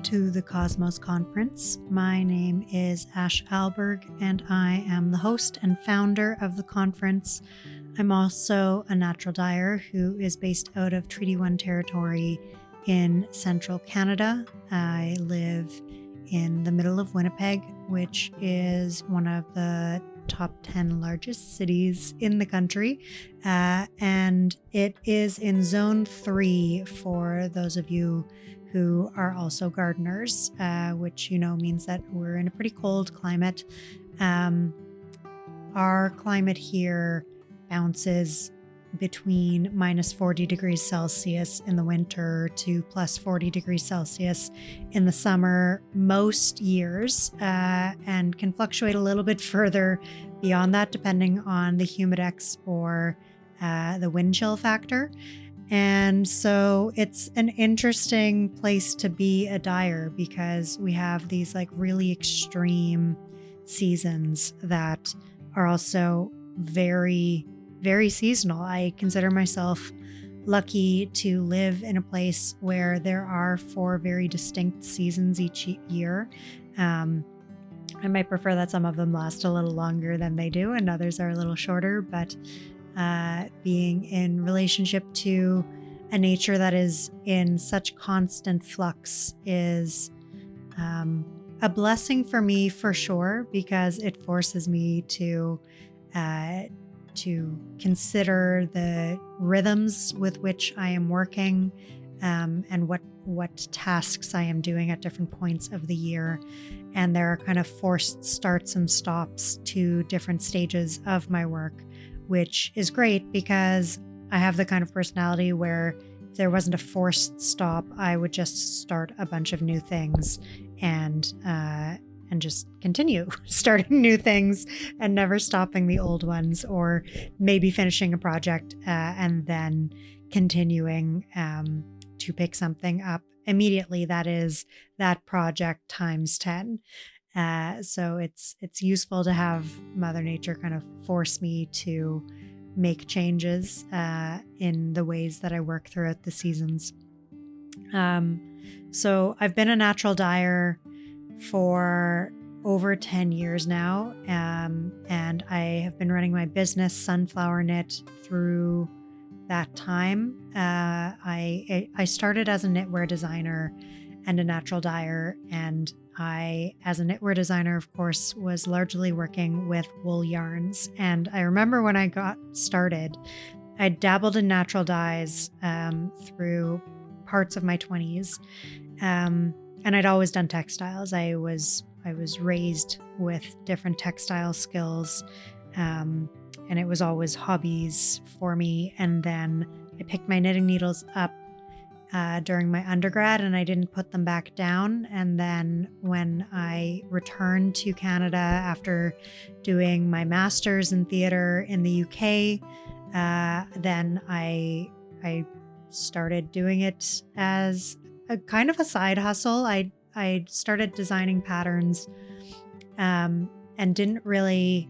to the Cosmos Conference. My name is Ash Alberg, and I am the host and founder of the conference. I'm also a natural dyer who is based out of Treaty 1 territory in central Canada. I live in the middle of Winnipeg, which is one of the top 10 largest cities in the country. And it is in Zone 3 for those of you who are also gardeners, which, means that we're in a pretty cold climate. Our climate here bounces between minus 40 degrees Celsius in the winter to plus 40 degrees Celsius in the summer most years, and can fluctuate a little bit further beyond that depending on the humidex or the wind chill factor. And so it's an interesting place to be a dyer because we have these really extreme seasons that are also very, very seasonal. I consider myself lucky to live in a place where there are 4 very distinct seasons each year. I might prefer that some of them last a little longer than they do and others are a little shorter, but being in relationship to a nature that is in such constant flux is a blessing for me for sure, because it forces me to consider the rhythms with which I am working, and what tasks I am doing at different points of the year. And there are kind of forced starts and stops to different stages of my work, which is great because I have the kind of personality where if there wasn't a forced stop, I would just start a bunch of new things and just continue starting new things and never stopping the old ones, or maybe finishing a project and then continuing to pick something up immediately that is that project times 10. So it's useful to have Mother Nature kind of force me to make changes in the ways that I work throughout the seasons. So I've been a natural dyer for over 10 years now, and I have been running my business, Sunflower Knit, through that time. I started as a knitwear designer and a natural dyer, and I, as a knitwear designer, of course, was largely working with wool yarns. And I remember when I got started, I dabbled in natural dyes through parts of my 20s. And I'd always done textiles. I was raised with different textile skills, and it was always hobbies for me. And then I picked my knitting needles up during my undergrad, and I didn't put them back down. And then when I returned to Canada after doing my master's in theater in the UK, then I started doing it as a kind of a side hustle. I started designing patterns and didn't really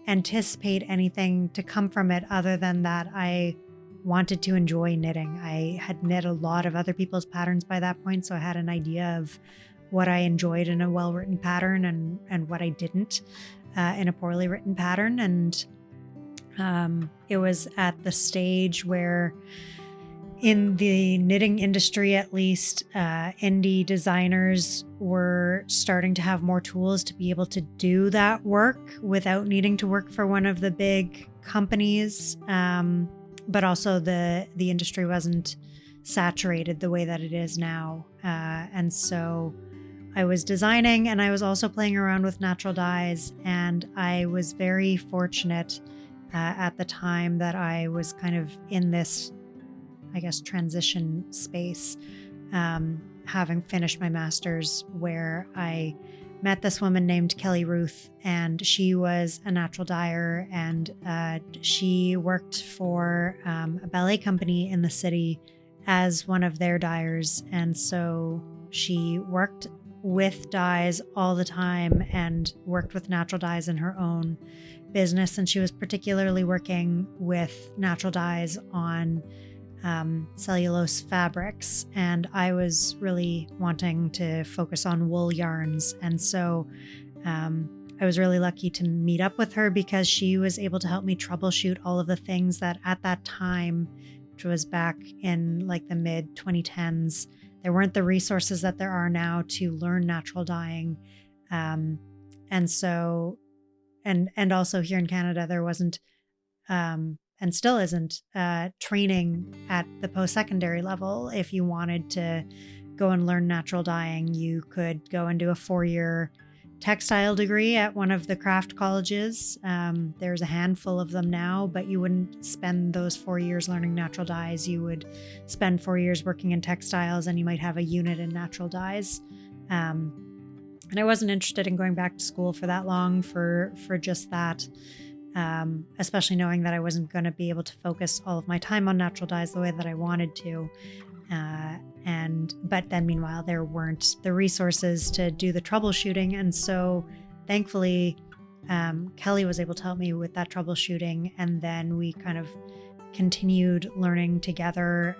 anticipate anything to come from it other than that I wanted to enjoy knitting. I had knit a lot of other people's patterns by that point, so I had an idea of what I enjoyed in a well-written pattern and what I didn't in a poorly written pattern. And it was at the stage where, in the knitting industry at least, indie designers were starting to have more tools to be able to do that work without needing to work for one of the big companies. But also the industry wasn't saturated the way that it is now. And so I was designing, and I was also playing around with natural dyes. And I was very fortunate at the time that I was kind of in this, I guess, transition space, having finished my master's, where I met this woman named Kelly Ruth, and she was a natural dyer, and she worked for a ballet company in the city as one of their dyers. And so she worked with dyes all the time and worked with natural dyes in her own business. And she was particularly working with natural dyes on cellulose fabrics, and I was really wanting to focus on wool yarns. And so I was really lucky to meet up with her because she was able to help me troubleshoot all of the things that at that time, which was back in like the mid 2010s, there weren't the resources that there are now to learn natural dyeing. And so, and also here in Canada, there wasn't, and still isn't, training at the post-secondary level. If you wanted to go and learn natural dyeing, you could go and do a 4-year textile degree at one of the craft colleges. There's a handful of them now, but you wouldn't spend those 4 years learning natural dyes. You would spend 4 years working in textiles, and you might have a unit in natural dyes. And I wasn't interested in going back to school for that long for just that, especially knowing that I wasn't going to be able to focus all of my time on natural dyes the way that I wanted to. But then meanwhile, there weren't the resources to do the troubleshooting. And so thankfully, Kelly was able to help me with that troubleshooting. And then we kind of continued learning together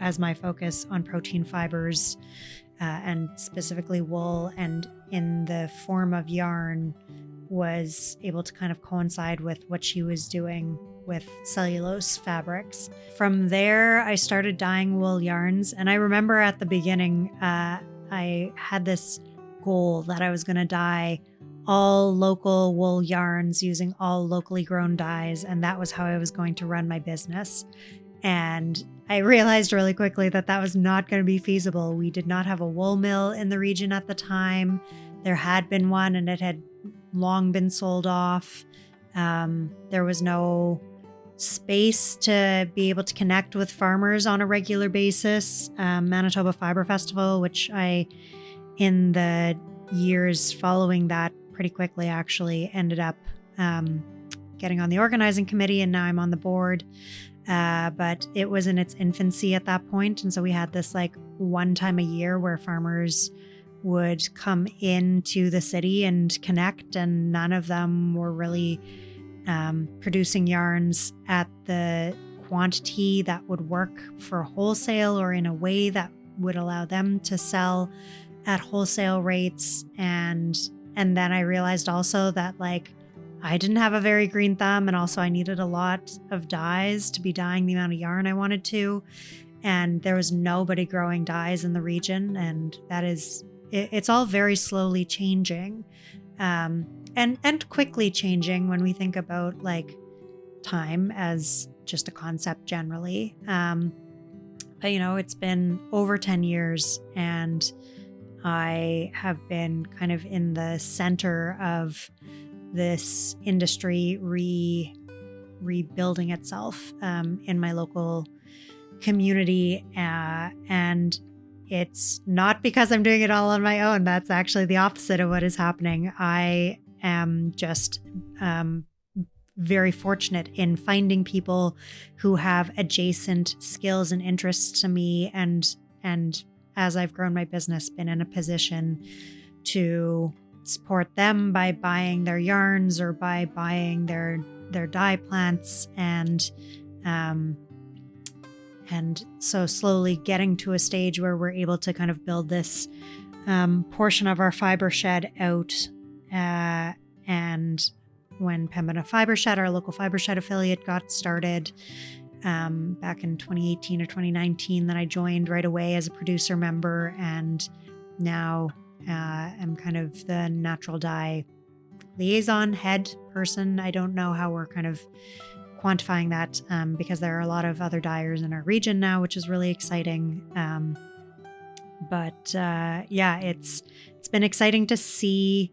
as my focus on protein fibers and specifically wool, and in the form of yarn, was able to kind of coincide with what she was doing with cellulose fabrics. From there, I started dyeing wool yarns. And I remember at the beginning, I had this goal that I was going to dye all local wool yarns using all locally grown dyes. And that was how I was going to run my business. And I realized really quickly that that was not going to be feasible. We did not have a wool mill in the region at the time. There had been one, and it had long been sold off. There was no space to be able to connect with farmers on a regular basis. Manitoba Fiber Festival, which I, in the years following that, pretty quickly actually ended up getting on the organizing committee, and now I'm on the board. But it was in its infancy at that point. And so we had this like one time a year where farmers would come into the city and connect, and none of them were really producing yarns at the quantity that would work for wholesale or in a way that would allow them to sell at wholesale rates. And then I realized also that like I didn't have a very green thumb, and also I needed a lot of dyes to be dyeing the amount of yarn I wanted to. And there was nobody growing dyes in the region, and that is, it's all very slowly changing, and quickly changing when we think about like time as just a concept generally. But you know, it's been over 10 years, and I have been kind of in the center of this industry rebuilding itself in my local community. And it's not because I'm doing it all on my own. That's actually the opposite of what is happening. I am just very fortunate in finding people who have adjacent skills and interests to me, and as I've grown my business, been in a position to support them by buying their yarns or by buying their dye plants, and so slowly getting to a stage where we're able to kind of build this portion of our fiber shed out. And when Pembina Fiber Shed, our local fiber shed affiliate, got started back in 2018 or 2019, then I joined right away as a producer member, and now I'm kind of the natural dye liaison head person. I don't know how we're kind of quantifying that because there are a lot of other dyers in our region now, which is really exciting. But yeah, it's been exciting to see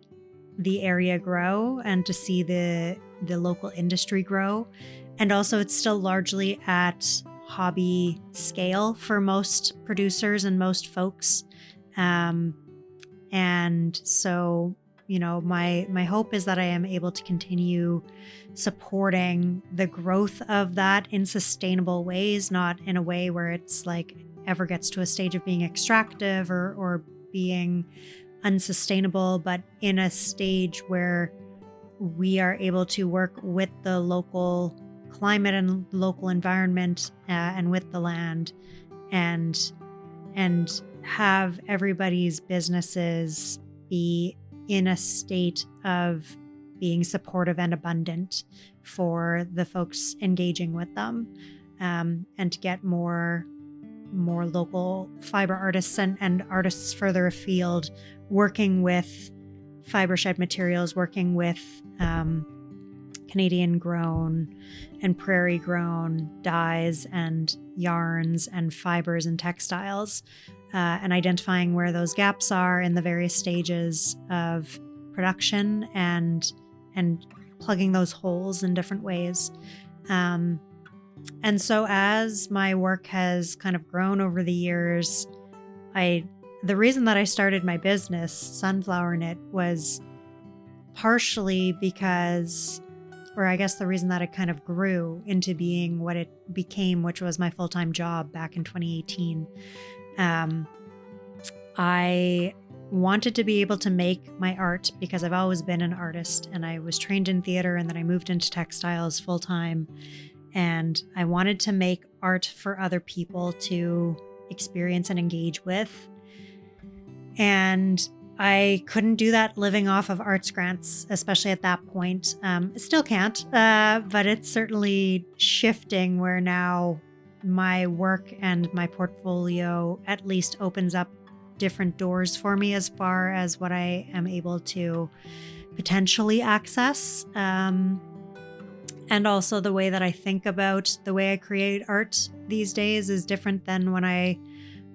the area grow and to see the local industry grow. And also it's still largely at hobby scale for most producers and most folks. And so, you know, my hope is that I am able to continue supporting the growth of that in sustainable ways, not in a way where it's like ever gets to a stage of being extractive or being unsustainable, but in a stage where we are able to work with the local climate and local environment and with the land, and have everybody's businesses be in a state of being supportive and abundant for the folks engaging with them, and to get more local fiber artists and artists further afield working with fiber shed materials, working with Canadian grown and prairie grown dyes and yarns and fibers and textiles, and identifying where those gaps are in the various stages of production and plugging those holes in different ways. And so as my work has kind of grown over the years, the reason that I started my business, Sunflower Knit, was partially because, or I guess the reason that it kind of grew into being what it became, which was my full-time job back in 2018. I wanted to be able to make my art because I've always been an artist, and I was trained in theater, and then I moved into textiles full-time. And I wanted to make art for other people to experience and engage with. And I couldn't do that living off of arts grants, especially at that point. Still can't, but it's certainly shifting where now my work and my portfolio at least opens up different doors for me as far as what I am able to potentially access. And also the way that I think about the way I create art these days is different than when I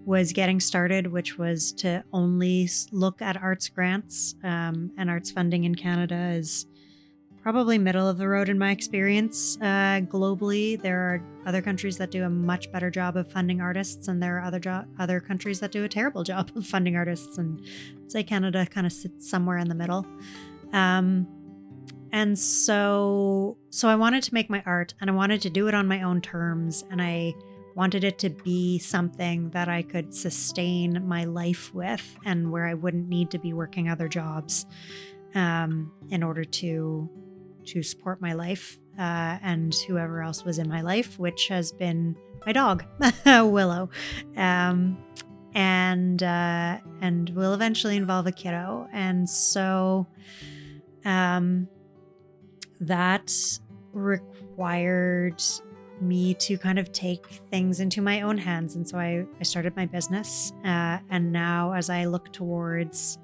was getting started, which was to only look at arts grants. And arts funding in Canada is probably middle of the road in my experience. Globally, there are other countries that do a much better job of funding artists, and there are other countries that do a terrible job of funding artists. And I'd say Canada kind of sits somewhere in the middle. And so I wanted to make my art, and I wanted to do it on my own terms, and I wanted it to be something that I could sustain my life with, and where I wouldn't need to be working other jobs in order to support my life and whoever else was in my life, which has been my dog, Willow, and will eventually involve a kiddo. And so that required me to kind of take things into my own hands. And so I started my business. And now as I look towards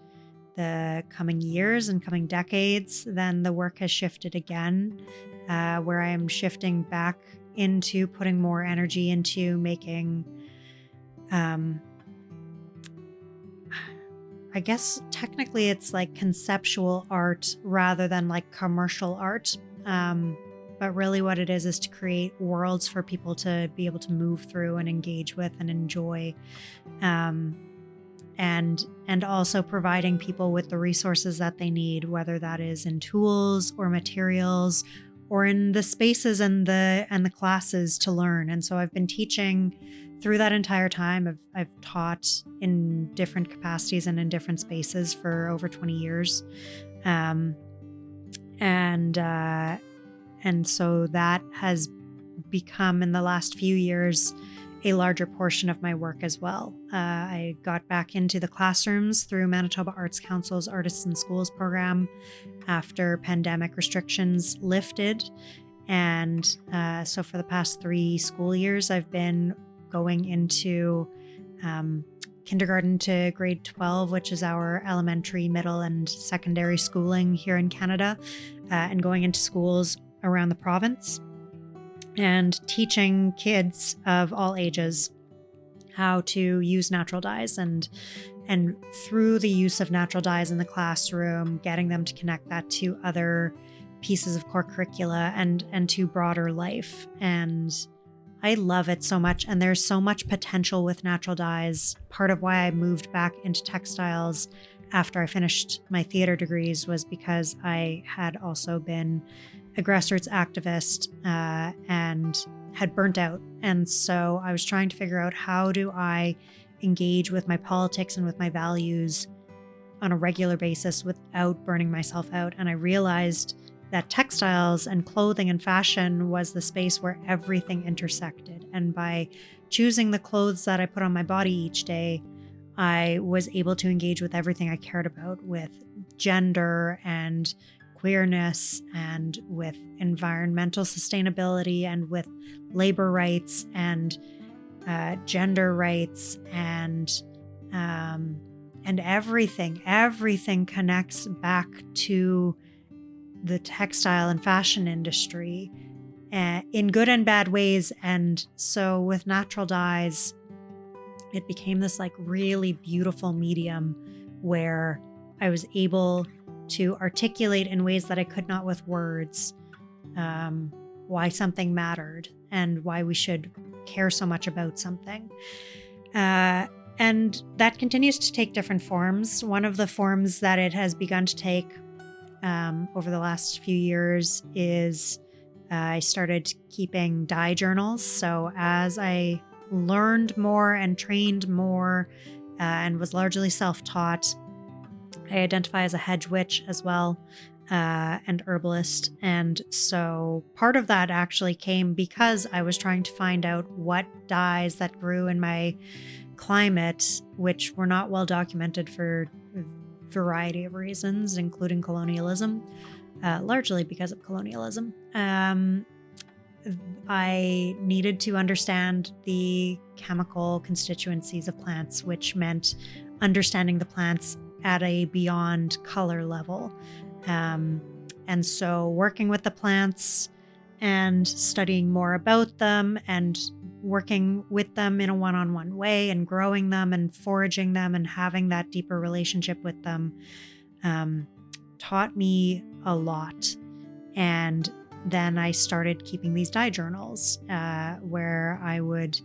the coming years and coming decades, then the work has shifted again, where I am shifting back into putting more energy into making, I guess technically it's like conceptual art rather than like commercial art. But really what it is to create worlds for people to be able to move through and engage with and enjoy. And also providing people with the resources that they need, whether that is in tools or materials or in the spaces and the classes to learn. And so I've been teaching through that entire time. I've taught in different capacities and in different spaces for over 20 years. And so that has become, in the last few years, a larger portion of my work as well. I got back into the classrooms through Manitoba Arts Council's Artists in Schools program after pandemic restrictions lifted. And so for the past 3 school years, I've been going into kindergarten to grade 12, which is our elementary, middle, and secondary schooling here in Canada, and going into schools around the province and teaching kids of all ages how to use natural dyes, and through the use of natural dyes in the classroom, getting them to connect that to other pieces of core curricula and to broader life. And I love it so much, and there's so much potential with natural dyes. Part of why I moved back into textiles after I finished my theater degrees was because I had also been a grassroots activist and had burnt out. And so I was trying to figure out, how do I engage with my politics and with my values on a regular basis without burning myself out? And I realized that textiles and clothing and fashion was the space where everything intersected. And by choosing the clothes that I put on my body each day, I was able to engage with everything I cared about, with gender and queerness and with environmental sustainability and with labor rights and gender rights and everything connects back to the textile and fashion industry in good and bad ways. And so with natural dyes, it became this like really beautiful medium where I was able to articulate in ways that I could not with words why something mattered and why we should care so much about something. And that continues to take different forms. One of the forms that it has begun to take over the last few years is I started keeping dye journals. So as I learned more and trained more and was largely self-taught, I identify as a hedge witch as well, and herbalist. And so part of that actually came because I was trying to find out what dyes that grew in my climate, which were not well documented for a variety of reasons, including colonialism, largely because of colonialism. I needed to understand the chemical constituencies of plants, which meant understanding the plants at a beyond color level. And so working with the plants and studying more about them and working with them in a one-on-one way and growing them and foraging them and having that deeper relationship with them taught me a lot. And then I started keeping these dye journals where I would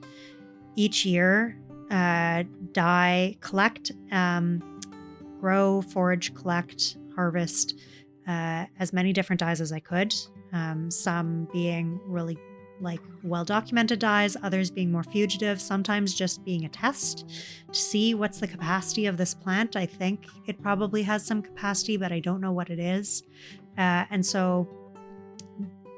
each year dye, collect, grow, forage, collect, harvest as many different dyes as I could. Some being really like well-documented dyes, others being more fugitive, sometimes just being a test to see what's the capacity of this plant. I think it probably has some capacity, but I don't know what it is. And so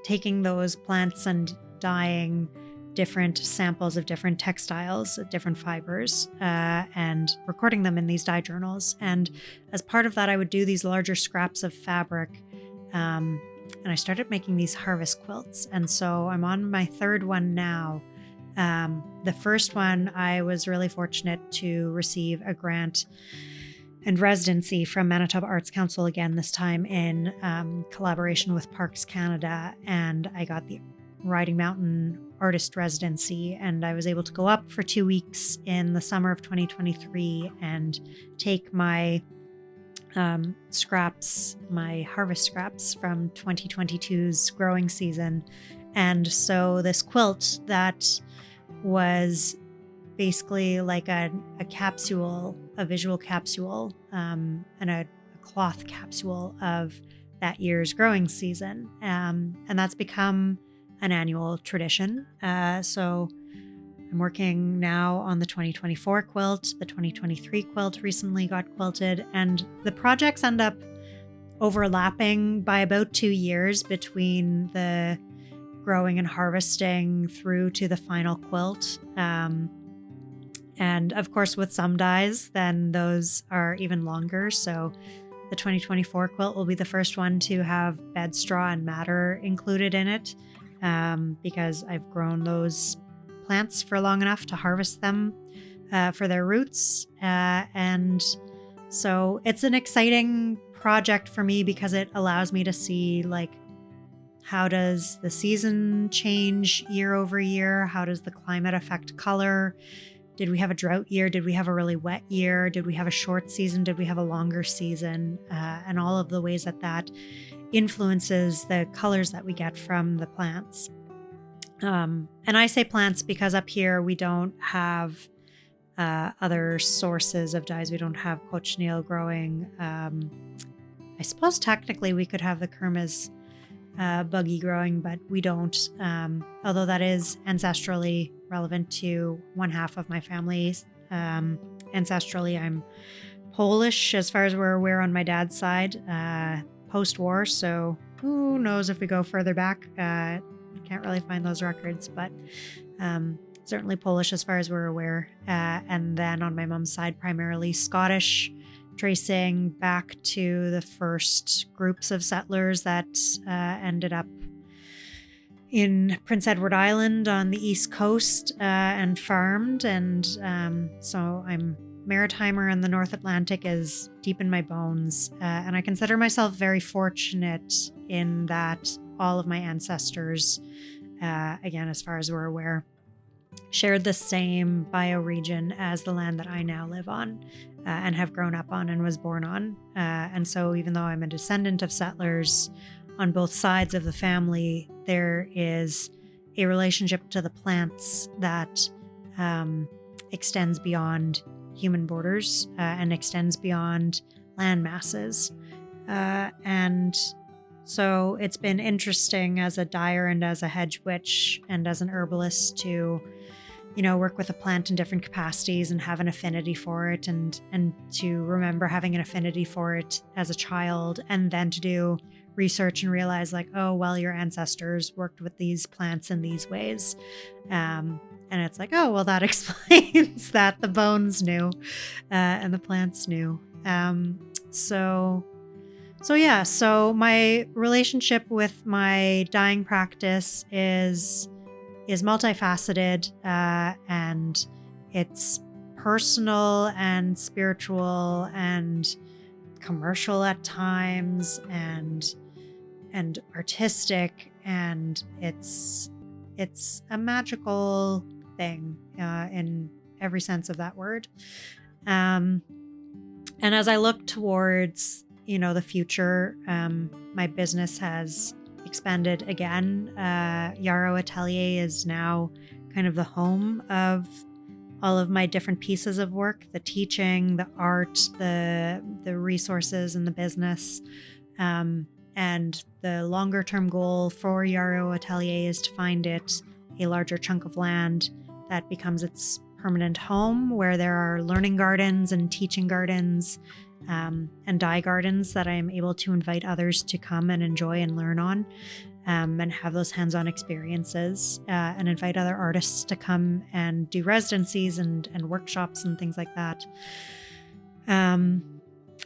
taking those plants and dyeing different samples of different textiles, different fibers, and recording them in these dye journals. And as part of that, I would do these larger scraps of fabric. And I started making these harvest quilts. And so I'm on my third one now. The first one, I was really fortunate to receive a grant and residency from Manitoba Arts Council again, this time in collaboration with Parks Canada. And I got the Riding Mountain artist residency, and I was able to go up for 2 weeks in the summer of 2023 and take my scraps, my harvest scraps from 2022's growing season. And so this quilt that was basically like a capsule, a visual capsule, and a cloth capsule of that year's growing season. And that's become an annual tradition. So I'm working now on the 2024 quilt. The 2023 quilt recently got quilted, and the projects end up overlapping by about 2 years between the growing and harvesting through to the final quilt. And of course, with some dyes, then those are even longer. So the 2024 quilt will be the first one to have bed straw and madder included in it, because I've grown those plants for long enough to harvest them for their roots. And so it's an exciting project for me because it allows me to see, like, how does the season change year over year? How does the climate affect color? Did we have a drought year? Did we have a really wet year? Did we have a short season? Did we have a longer season? And all of the ways that that influences the colors that we get from the plants. And I say plants because up here we don't have other sources of dyes. We don't have cochineal growing. I suppose technically we could have the Kermes buggy growing, but we don't. Although that is ancestrally relevant to one half of my family. Ancestrally, I'm Polish as far as we're aware on my dad's side. post-war, so who knows if we go further back. Can't really find those records, but certainly Polish as far as we're aware. And then on my mom's side, primarily Scottish, tracing back to the first groups of settlers that ended up in Prince Edward Island on the East Coast and farmed. And so I'm maritimer, and the North Atlantic is deep in my bones. And I consider myself very fortunate in that all of my ancestors, again, as far as we're aware, shared the same bioregion as the land that I now live on and have grown up on and was born on. And so even though I'm a descendant of settlers on both sides of the family, there is a relationship to the plants that extends beyond human borders and extends beyond land masses. And so it's been interesting as a dyer and as a hedge witch and as an herbalist to, work with a plant in different capacities and have an affinity for it, and to remember having an affinity for it as a child, and then to do research and realize your ancestors worked with these plants in these ways. And it's that explains that the bones knew and the plants knew. So my relationship with my dyeing practice is multifaceted, and it's personal and spiritual and commercial at times, and artistic, and it's a magical thing in every sense of that word. And as I look towards the future, my business has expanded again. Yarrow Atelier is now kind of the home of all of my different pieces of work: the teaching, the art, the resources, and the business. And the longer term goal for Yarrow Atelier is to find it a larger chunk of land that becomes its permanent home, where there are learning gardens and teaching gardens, and dye gardens that I'm able to invite others to come and enjoy and learn on, and have those hands-on experiences, and invite other artists to come and do residencies and workshops and things like that.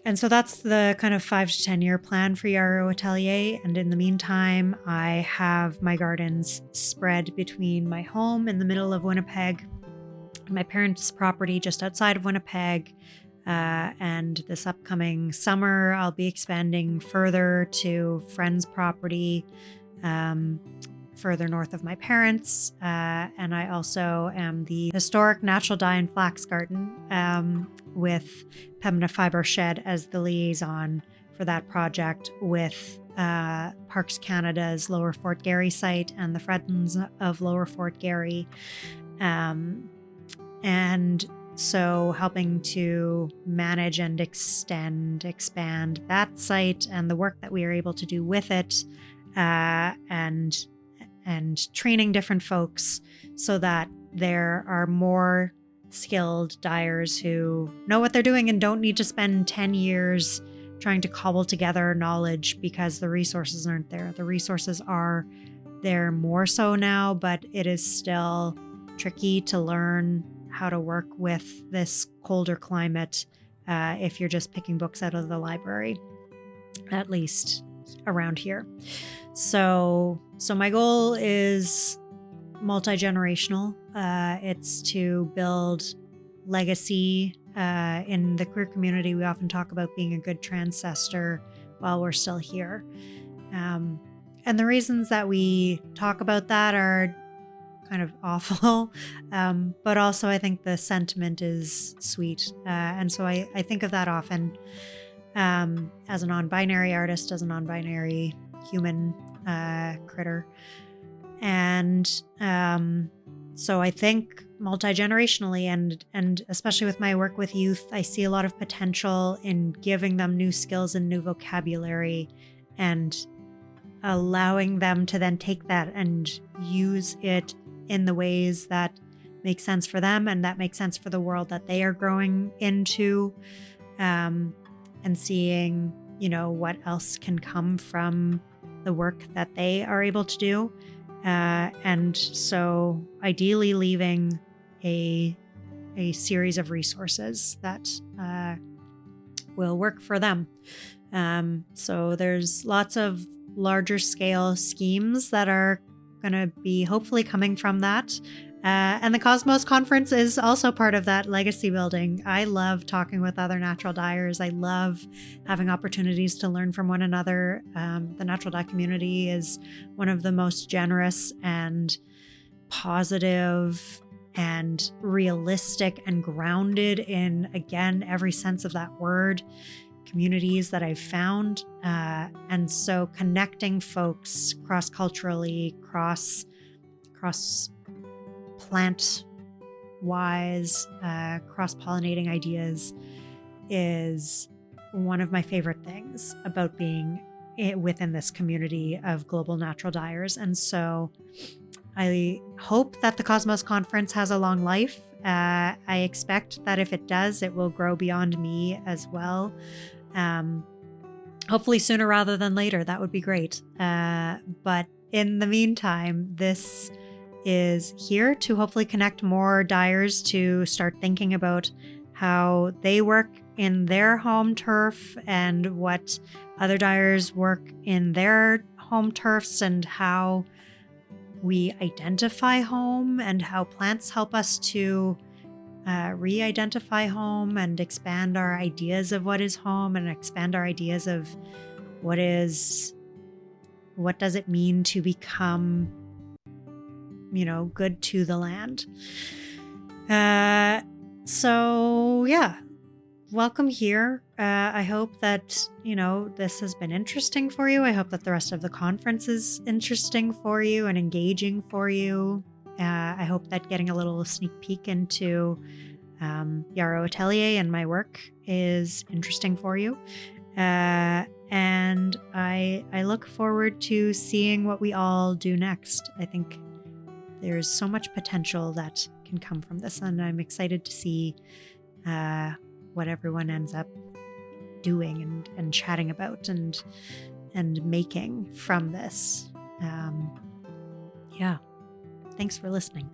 And so that's the kind of 5 to 10 year plan for Yarrow Atelier. And in the meantime, I have my gardens spread between my home in the middle of Winnipeg, my parents' property just outside of Winnipeg. And this upcoming summer, I'll be expanding further to friends' property, further north of my parents. And I also am the historic natural dye and flax garden, with Pembina Fibre Shed as the liaison for that project, with Parks Canada's Lower Fort Garry site and the Friends of Lower Fort Garry. And so helping to manage and expand that site and the work that we are able to do with it, and training different folks so that there are more skilled dyers who know what they're doing and don't need to spend 10 years trying to cobble together knowledge because the resources aren't there. The resources are there more so now, but it is still tricky to learn how to work with this colder climate if you're just picking books out of the library, at least around here. So my goal is multi-generational. It's to build legacy in the queer community. We often talk about being a good transcestor while we're still here. And the reasons that we talk about that are kind of awful, but also I think the sentiment is sweet. And so I think of that often as a non-binary artist, as a non-binary human critter. And so I think multi-generationally, and especially with my work with youth, I see a lot of potential in giving them new skills and new vocabulary, and allowing them to then take that and use it in the ways that make sense for them and that make sense for the world that they are growing into, and seeing what else can come from the work that they are able to do. And so ideally leaving a series of resources that will work for them. So there's lots of larger scale schemes that are going to be hopefully coming from that. And the Cosmos Conference is also part of that legacy building. I love talking with other natural dyers. I love having opportunities to learn from one another. The natural dye community is one of the most generous and positive and realistic and grounded in, again, every sense of that word, communities that I've found. And so connecting folks cross-culturally, cross-plant-wise, cross-pollinating ideas is one of my favorite things about being within this community of global natural dyers. And so I hope that the Cosmos Conference has a long life. I expect that if it does, it will grow beyond me as well. Hopefully sooner rather than later. That would be great. But in the meantime, this is here to hopefully connect more dyers to start thinking about how they work in their home turf and what other dyers work in their home turfs, and how we identify home and how plants help us to re-identify home and expand our ideas of what is home and expand our ideas of what does it mean to become, good to the land. So yeah, welcome here. I hope that, this has been interesting for you. I hope that the rest of the conference is interesting for you and engaging for you. I hope that getting a little sneak peek into Yarrow Atelier and my work is interesting for you. And I look forward to seeing what we all do next. I think there's so much potential that can come from this, and I'm excited to see what everyone ends up doing and chatting about and making from this. Yeah. Thanks for listening.